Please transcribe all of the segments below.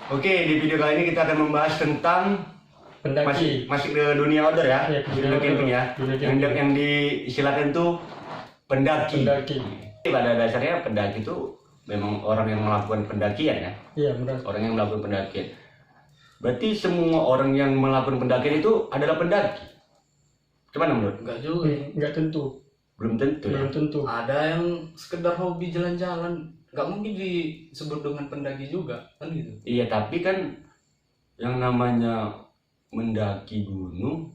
Oke, di video kali ini kita akan membahas tentang pendaki. masih ke dunia outdoor ya, Ya, dunia camping ya. dunia camping. Yang diistilahkan tuh pendaki. Pendaki. Pada dasarnya pendaki itu memang orang yang melakukan pendakian ya. Iya, benar. Orang yang melakukan pendakian. Berarti semua orang yang melakukan pendakian itu adalah pendaki. Gimana menurut? Enggak juga. Enggak tentu. Belum tentu ya. Belum tentu. Ada yang sekedar hobi jalan-jalan, nggak mungkin disebut dengan pendaki juga, kan gitu. Iya, tapi kan yang namanya mendaki gunung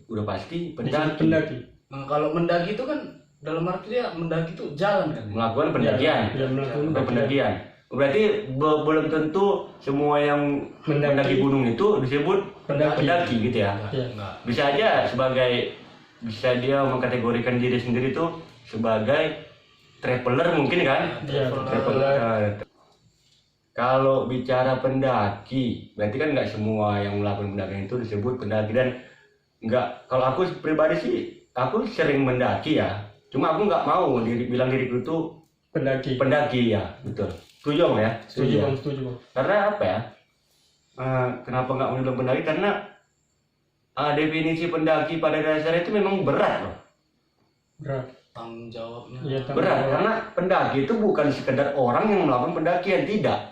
udah pasti pendaki. Pendaki. Nah, kalau mendaki itu kan dalam arti dia mendaki itu jalan kan. Melakukan pendakian. Ya, melakukan Atau pendakian. Berarti belum tentu semua yang mendaki gunung itu disebut pendaki gitu ya. Iya. Enggak. Bisa aja bisa dia mengkategorikan diri sendiri tuh sebagai traveler mungkin kan? Iya, Traveler. Kalau bicara pendaki, berarti kan nggak semua yang melakukan pendakian itu disebut pendaki, dan nggak, kalau aku pribadi sih aku sering mendaki ya. Cuma aku nggak mau bilang diriku itu pendaki ya, betul. Setuju Bang ya? Setuju, Bang. Setuju, Bang. Karena apa ya? Kenapa nggak mau bilang pendaki? Karena definisi pendaki pada dasarnya itu memang berat loh. Berat. Tanggung jawabnya. Iya, Berat, karena pendaki itu bukan sekedar orang yang melakukan pendakian, tidak.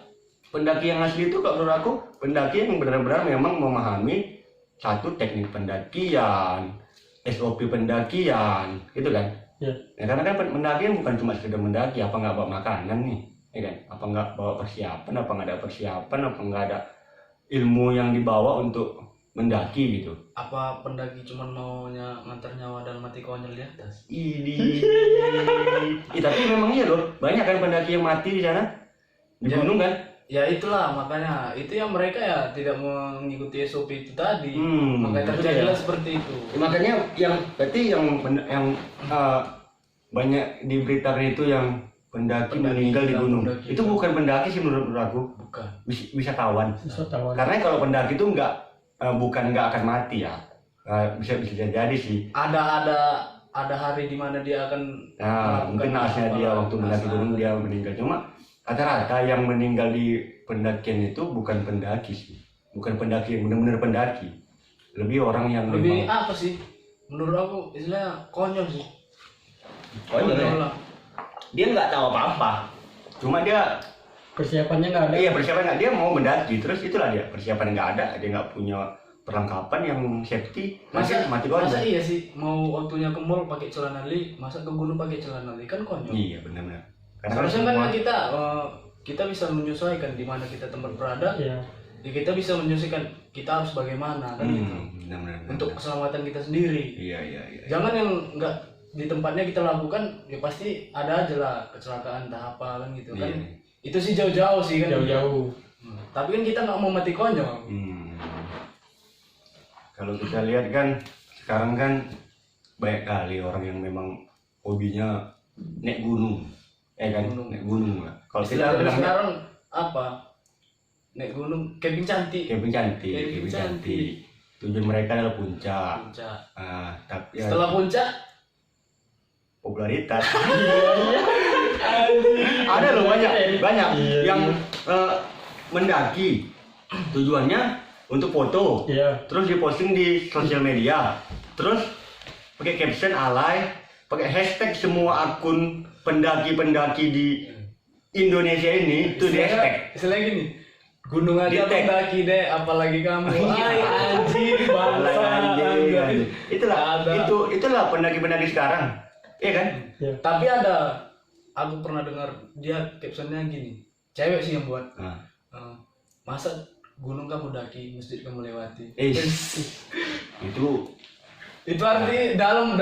Pendaki yang asli itu kalau menurut aku, pendaki yang benar-benar memang memahami satu teknik pendakian, SOP pendakian, gitu kan? Iya. Ya, karena kan pendakian bukan cuma sekedar mendaki, apa nggak bawa makanan nih, ya kan? Apa nggak bawa persiapan, apa nggak ada persiapan, apa nggak ada ilmu yang dibawa untuk mendaki gitu. Apa pendaki cuma maunya ngantar nyawa dan mati konyol di atas? Ini. Tapi memang iya loh, banyak kan pendaki yang mati di sana di Ya. gunung kan? Ya itulah makanya itu yang mereka ya tidak mengikuti SOP itu tadi. Makanya betul terjadilah ya. seperti itu. Ya, makanya berarti yang banyak diberitakan itu yang pendaki meninggal di gunung. pendaki. Itu bukan pendaki sih menurut aku, Bukan. wisatawan. Wisatawan. Karena kalau pendaki itu nggak akan mati ya. Bisa jadi sih. Ada hari di mana dia akan Mungkin naasnya dia waktu mendaki gunung dia meninggal. Cuma rata-rata yang meninggal di pendakian itu bukan pendaki sih. Bukan pendaki yang benar-benar pendaki. Lebih orang yang lebih memang apa sih? Menurut aku istilahnya konyol sih. konyol ya. lah. Dia nggak tahu apa-apa. Cuma dia Persiapannya nggak ada. iya, persiapan nggak, dia mau mendaki, terus itulah dia persiapan nggak ada, dia nggak punya perlengkapan yang safety, mati Masa aja. iya sih mau waktunya ke mall pakai celana li, masa ke gunung pakai celana li, kan konyol. Iya, benar-benar. Karena Seharusnya kan semua- kita bisa menyesuaikan di mana kita tempat berada. Iya. Ya kita bisa menyesuaikan kita harus bagaimana kan gitu. benar-benar. Untuk keselamatan kita sendiri. Iya. Jangan yang enggak di tempatnya kita lakukan, ya pasti ada aja lah kecelakaan entah apa kan gitu kan. Iya. Itu sih jauh-jauh sih kan. Jauh-jauh. Tapi kan kita nggak mau mati konyol. Kalau kita lihat kan sekarang kan banyak kali orang yang memang hobinya naik gunung, naik gunung lah. Kalau kita Istilah bilangnya sekarang apa? Naik gunung, camping cantik. camping cantik, Camping camping cantik. cantik. Tujuan mereka adalah puncak. Puncak. Tapi ya, Setelah puncak, popularitas. Ada loh banyak Iya, yang mendaki tujuannya untuk foto, Iya. terus diposting di sosial media, terus pakai caption alay, pakai hashtag semua akun pendaki-pendaki di Indonesia ini itu di hashtag. istilahnya gini, gunung aja Di tag. pendaki deh, apalagi kamu. Ay anjir, Alay, bangsa. anjing. Ada. Itulah pendaki-pendaki sekarang, iya kan? Iya. Tapi aku pernah dengar dia captionnya gini, cewek sih yang buat. Masa gunung kamu daki, masjid kamu lewati. Itu arti dalam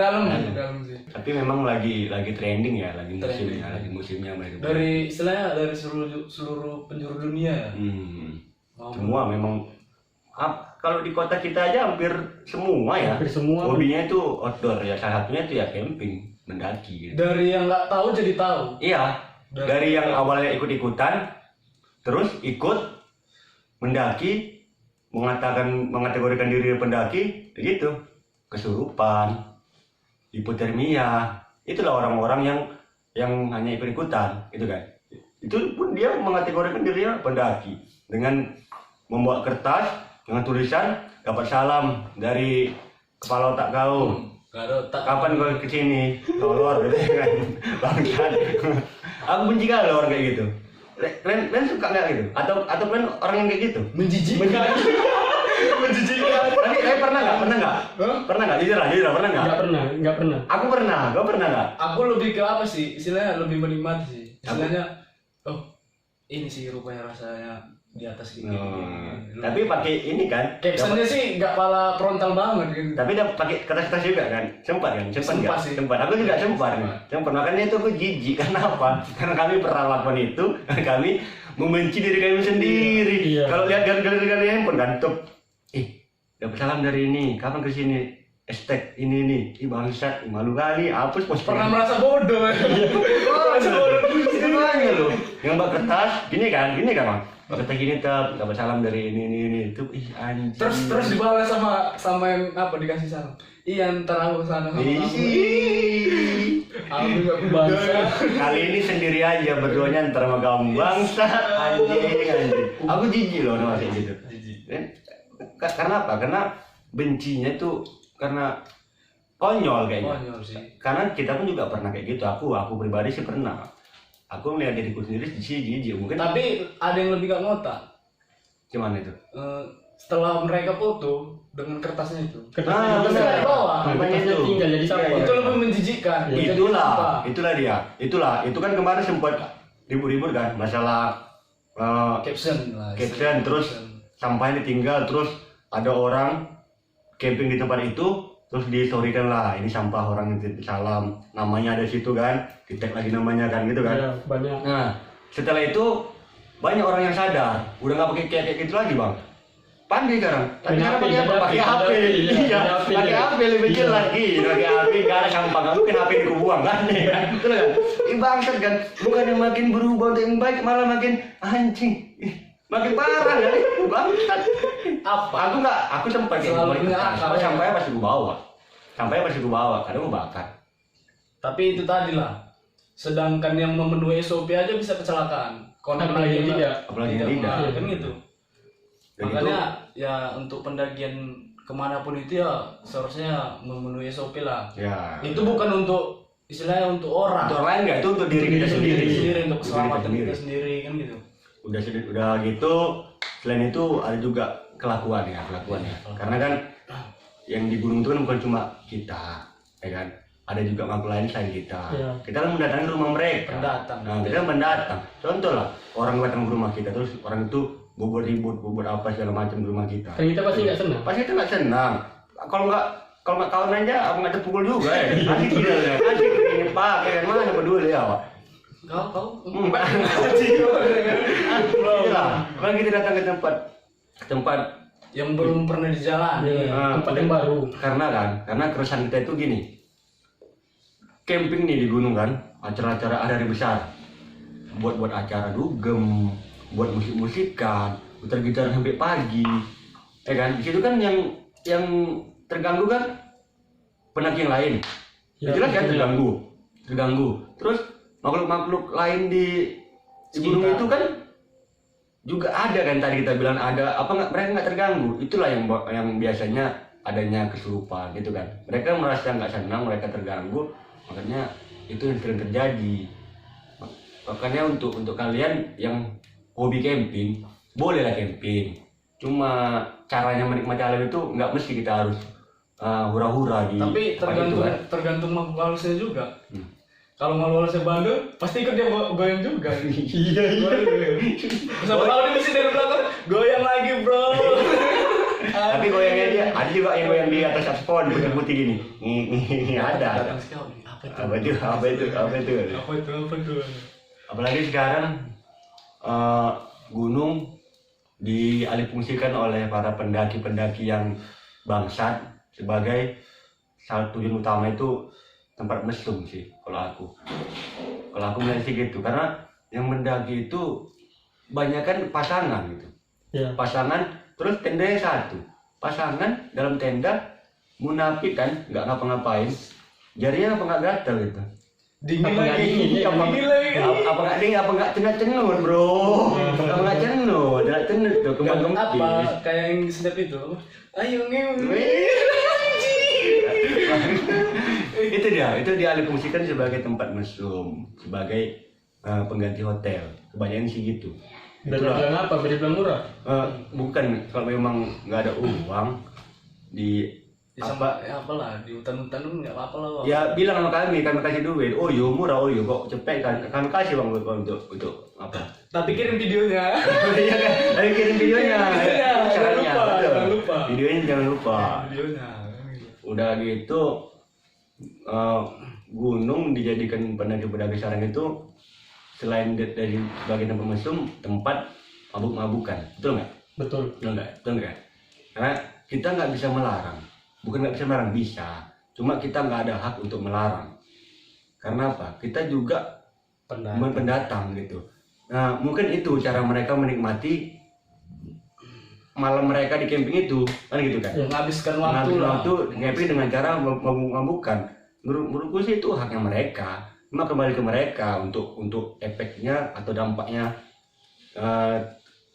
sih. Tapi memang lagi trending ya, lagi Trending. musimnya, mereka. Dari istilahnya dari seluruh penjuru dunia ya. Semua memang kalau di kota kita aja hampir semua ya. Hampir semua. Hobinya itu outdoor ya, salah satunya itu ya camping, mendaki gitu. Dari yang nggak tahu jadi tahu. Iya, dari yang awalnya ikut-ikutan terus ikut mendaki, mengategorikan diri pendaki, begitu. Kesurupan, hipotermia, itulah orang-orang yang hanya ikut-ikutan, gitu kan. Itu pun dia mengategorikan dirinya pendaki. dengan membawa kertas dengan tulisan dapat salam dari kepala otak kau. Gak ada otak. Kapan kau kesini? Lolor gitu kan. Bangsat. Aku benci kali orang kayak gitu. Kalian suka nggak gitu? Atau kalian orang yang kayak gitu? Menjijikkan. Menjijikkan. Tapi pernah nggak? Pernah nggak? Jujur lah, pernah nggak? Nggak pernah. Aku pernah. Kau pernah nggak? Aku lebih ke apa sih? Istilahnya lebih menikmati sih. Istilahnya, oh ini sih rupanya rasanya di atas gini. Tapi pakai ini kan? Captionnya sih nggak pala frontal banget gitu. Tapi udah pakai kertas-kertas juga kan? Sempat Sempat nggak? sih. Sempat. Aku juga sempat. Makanya itu aku jijik. Kenapa? Karena kami pernah lakukan itu. Kami membenci diri kami sendiri. Iya. Kalau lihat galeri handphone kan, tuh, dapat salam dari ini. Kapan kesini? Estek ini nih. Bangsat, malu kali. Hapus postingan. Pernah merasa bodoh. Merasa bodoh. Itu aja loh. Yang mbak kertas, gini kan bang. Mbak kertas gini dapat salam dari ini. Itu anjing. Terus dibalas sama yang apa dikasih salam. Iya ntar aku kesana sama kamu. Aku nggak Bangsa. Kali ini sendiri aja berduanya ntar sama kamu. Bangsa anjing. Aku jijik loh sama kayak gitu. Karena apa? Karena bencinya tuh karena konyol kayaknya. Konyol sih. Karena kita pun juga pernah kayak gitu. Aku pribadi sih pernah. Aku melihat diriku sendiri sih jijik mungkin. Tapi ada yang lebih gak ngotak. Gimana itu? Setelah mereka foto dengan kertasnya itu. Kertasnya Kertasnya di bawah. kertasnya tinggal jadi sampah. Itu lebih menjijikkan. Jadi sampah. Itulah. Itu kan kemarin sempat ribut-ribut kan masalah Caption lah. caption terus sampahnya ditinggal terus ada orang camping di tempat itu terus di-storykan lah ini sampah orang yang salam namanya ada situ kan di tag lagi namanya kan gitu kan. Ya, banyak. Nah setelah itu banyak orang yang sadar udah nggak pakai kayak gitu lagi bang. Pandai sekarang. Tapi sekarang pakai apa? Pakai HP. Iya, pakai HP lebih jelas gitu. Pakai HP nggak ada sampah. Nggak mungkin HP itu buang kan? Betul kan? Ini bangsat kan? Bukan yang makin berubah untuk yang baik malah makin anjing. Makin parah kan? Bangsat. Apa? Aku sempat kayak Selalu punya akal, ya. Sampahnya pasti gue bawa. Sampahnya pasti gue bawa. Kadang gue bakar. Tapi itu tadi lah. Sedangkan yang memenuhi SOP aja bisa kecelakaan. Apalagi yang tidak. Apalagi yang tidak. Nah, kan gitu. Dan Makanya ya untuk pendakian kemanapun itu ya seharusnya memenuhi SOP lah. Ya. Itu bukan untuk istilahnya untuk orang. Untuk orang lain nggak itu untuk diri kita sendiri. Untuk keselamatan kita sendiri kan gitu. Udah gitu selain itu ada juga kelakuan ya. Karena kan yang di gunung itu kan bukan cuma kita ya kan ada juga makhluk lain selain kita. Ya. Kita kan mendatangi rumah mereka. Pendatang. Nah kita mendatang contoh lah orang datang ke rumah kita terus orang itu bobot ribut apa segala macam di rumah kita. Dan kita pasti nggak senang. Pasti kita nggak senang. Kalau nggak kawan aja aku nggak terpukul juga ya. Asik tidak ya. Asik ini pak kayak mana peduli ya pak. Kau Itulah. Kalau kita datang ke tempat yang belum pernah dijalani. Tempat yang baru. karena keresahan kita itu gini. Camping nih di gunung kan, acara-acara hari besar. Buat acara dugem, buat musik-musikan, putar gitar sampai pagi. Ya kan? Di situ kan yang terganggu kan pendaki yang lain. Ya, Jelas kan terganggu. Terus makhluk-makhluk lain di gunung itu kan juga ada kan tadi kita bilang ada apa nggak mereka nggak terganggu. Itulah yang biasanya adanya kesurupan gitu kan. Mereka merasa nggak senang, mereka terganggu, makanya itu yang sering terjadi. Makanya untuk kalian yang hobi camping, bolehlah camping. Cuma caranya menikmati alam itu nggak mesti kita harus hura-hura di Tapi tempat itu kan. tergantung makhluk halusnya juga. Kalau makhluk halusnya bandel, pasti ikut dia goyang juga. Iya. Siapa tahu dia mesti dari belakang goyang lagi bro. Tapi goyangnya dia ada juga yang goyang di atas saxophone putih-putih gini. Ada. Apa itu? Apalagi sekarang gunung dialihfungsikan oleh para pendaki-pendaki yang bangsat sebagai salah tujuan utama itu tempat mesum sih kalau aku melihat sih gitu karena yang mendaki itu banyak kan pasangan gitu Ya. pasangan terus tendanya satu pasangan dalam tenda munafik kan nggak ngapa-ngapain jarinya apa nggak gatal gitu Dingin Apa nggak lagi. dingin, ya? Dingin lagi. Apa nggak ding, apa nggak cenut-cenut bro? Apa nggak cenut tuh kembang Apa kempis. kayak yang sedap itu? Ayo ngewe. Itu dia alih fungsikan sebagai tempat mesum, sebagai pengganti hotel. Kebanyakan sih gitu. Udah Itulah. bilang apa? Udah bilang murah. Bukan, kalau memang nggak ada uang di Sama apalah di hutan-hutan kan nggak apa-apa lah. Bang. ya bilang sama kami kasih duit. Oh yo murah, oh yo kok cepet kan, kami kasih bang untuk apa? Tapi kirim videonya. Iya kan, ayo kirim videonya. Jangan Caranya, lupa, betul. jangan lupa. Videonya jangan lupa. Videonya. Udah gitu gunung dijadikan pendaki-pendaki sarang itu selain dari sebagai tempat mesum, tempat mabuk-mabukan, betul nggak? Betul. Betul nggak? Karena kita nggak bisa melarang, bukan nggak bisa melarang, bisa, cuma kita nggak ada hak untuk melarang. Karena apa? Kita juga pendatang gitu. Nah mungkin itu cara mereka menikmati malam mereka di camping itu, kan gitu kan? Menghabiskan waktu lah. Camping dengan cara mabuk-mabukan. Menurutku sih itu haknya mereka. Cuma kembali ke mereka untuk efeknya atau dampaknya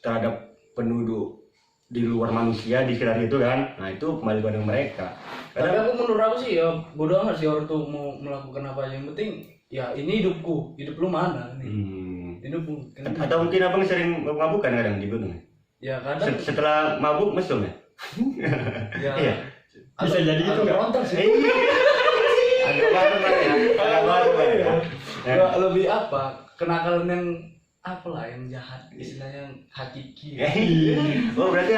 terhadap penduduk di luar manusia di sekitar itu kan. Nah itu kembali pada mereka. Tapi menurut aku sih ya bodoh amat sih orang tuh mau melakukan apa aja. Yang penting ya ini hidupku, hidup lu mana nih? Hidupku. Atau mungkin abang sering mabuk-mabukan kadang di gunung. Ya kadang. Setelah mabuk mesum ya. Ya. Iya. Bisa jadi gitu nggak? Nonton sih. Agak baru ya. Agak baru ya. Ya, lebih apa? Kenakalan yang apa lah yang jahat, istilahnya yang hakiki. Oh berarti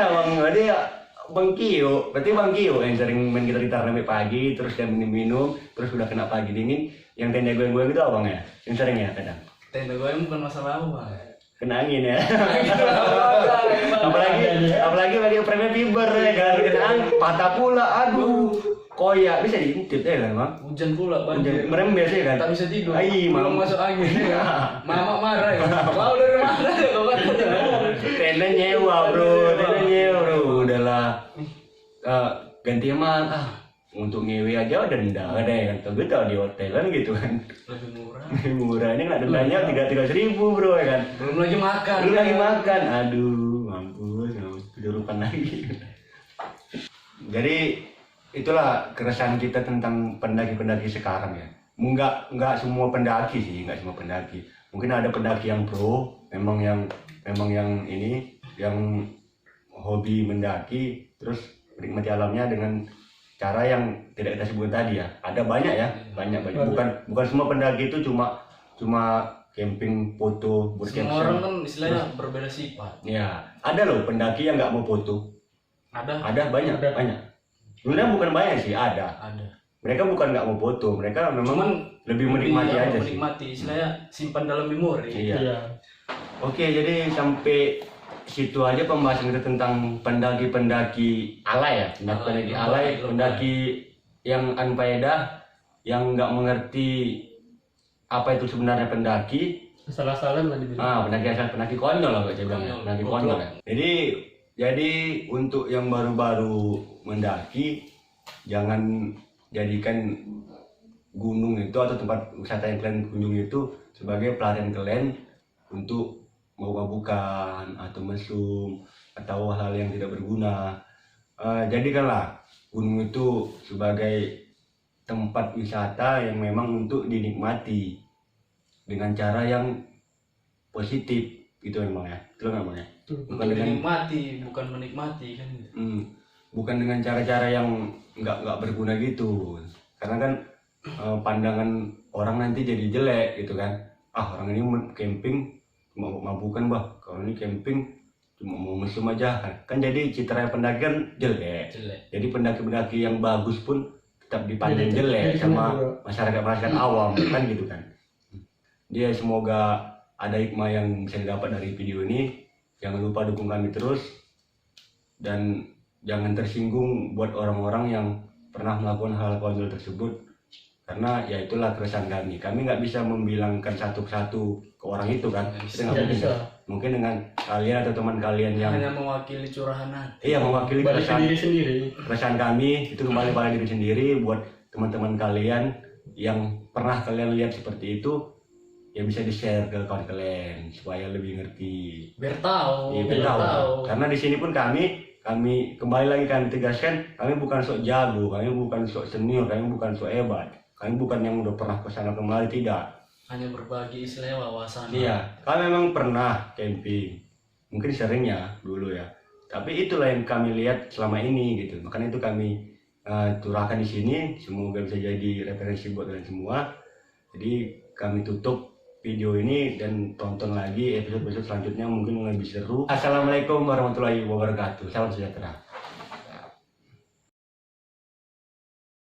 Bang Kio, Bang Kio yang sering main gitar sampai pagi, terus dia minum, terus udah kena pagi dingin, yang tenda goyang-goyang itu abang ya, yang sering ya kadang. Tenda gue bukan masalah apa. Kena angin ya. apalagi bagi premi fiber ya kan, kena angin, patah pula, aduh, koyak bisa diintip ya kan bang. Hujan pula banjir. Merem biasa ya kan. Tak bisa tidur. Ai, Belum masuk angin ya. Mama marah ya. Kau dari mana ya kau kan? Tenda nyewa bro, udahlah ganti emak untuk ngewe aja denda ada ya kan, tapi tahu di hotel kan gitu kan. Lebih murah. Murah ini nggak dendanya 3.000 bro ya kan. Belum lagi makan. Aduh mampus kedudukan lagi. Jadi itulah keresahan kita tentang pendaki-pendaki sekarang ya. Enggak semua pendaki sih, enggak semua pendaki. Mungkin ada pendaki yang pro, memang yang ini yang hobi mendaki terus menikmati alamnya dengan cara yang tidak kita sebut tadi ya. Ada banyak ya, banyak. Bukan semua pendaki itu cuma camping foto buat Semua orang kan istilahnya berbeda sifat. Ya, ada loh pendaki yang nggak mau foto. Ada banyak. Sebenarnya bukan banyak sih, ada. Mereka bukan nggak mau foto, mereka memang Cuman lebih menikmati aja sih. Menikmati, istilahnya simpan dalam memori. Iya. Oke, jadi sampai situ aja pembahasan kita tentang pendaki-pendaki alay ya, pendaki yang unfaedah, yang nggak mengerti apa itu sebenarnya pendaki. Salah-salah lah dibilang. Pendaki konyol lah saya bilang, pendaki konyol ya. Jadi untuk yang baru-baru mendaki, jangan jadikan gunung itu atau tempat wisata yang kalian kunjungi itu sebagai pelarian kalian untuk mabuk-mabukan atau mesum atau hal yang tidak berguna. Jadikanlah gunung itu sebagai tempat wisata yang memang untuk dinikmati dengan cara yang positif gitu memang ya. Itu nggak Bang ya? Bukan dinikmati, bukan menikmati kan. Bukan dengan cara-cara yang nggak berguna gitu. Karena kan pandangan orang nanti jadi jelek gitu kan. Orang ini camping mau mabukan kalau ini camping cuma mau mesum aja kan jadi citra pendakian jelek. Jadi pendaki-pendaki yang bagus pun tetap dipandang jelek sama masyarakat awam kan gitu kan. Dia semoga ada hikmah yang bisa didapat dari video ini. Jangan lupa dukung kami terus dan jangan tersinggung buat orang-orang yang pernah melakukan hal konyol tersebut, karena ya itulah keresahan kami nggak bisa membilangkan satu-satu ke orang itu kan. Kita nggak bisa. Mungkin dengan kalian atau teman kalian yang hanya mewakili curahan hati. Iya, mewakili keresahan diri sendiri. Keresahan kami itu kembali pada diri sendiri. Buat teman-teman kalian yang pernah kalian lihat seperti itu ya bisa di-share ke kawan kalian supaya lebih ngerti. Biar tahu, Iya, biar tahu. Karena di sini pun kami kembali lagi kami tegaskan, kami bukan sok jago, kami bukan sok senior, kami bukan sok hebat, kami bukan yang udah pernah kesana kemari, tidak. Hanya berbagi istilah wawasan. Iya, kami memang pernah camping, mungkin seringnya dulu ya. Tapi itulah yang kami lihat selama ini gitu. Makanya itu kami curahkan di sini, semoga bisa jadi referensi buat kalian semua. Jadi kami tutup video ini dan tonton lagi episode-episode selanjutnya, mungkin lebih seru. Assalamualaikum warahmatullahi wabarakatuh. Salam sejahtera.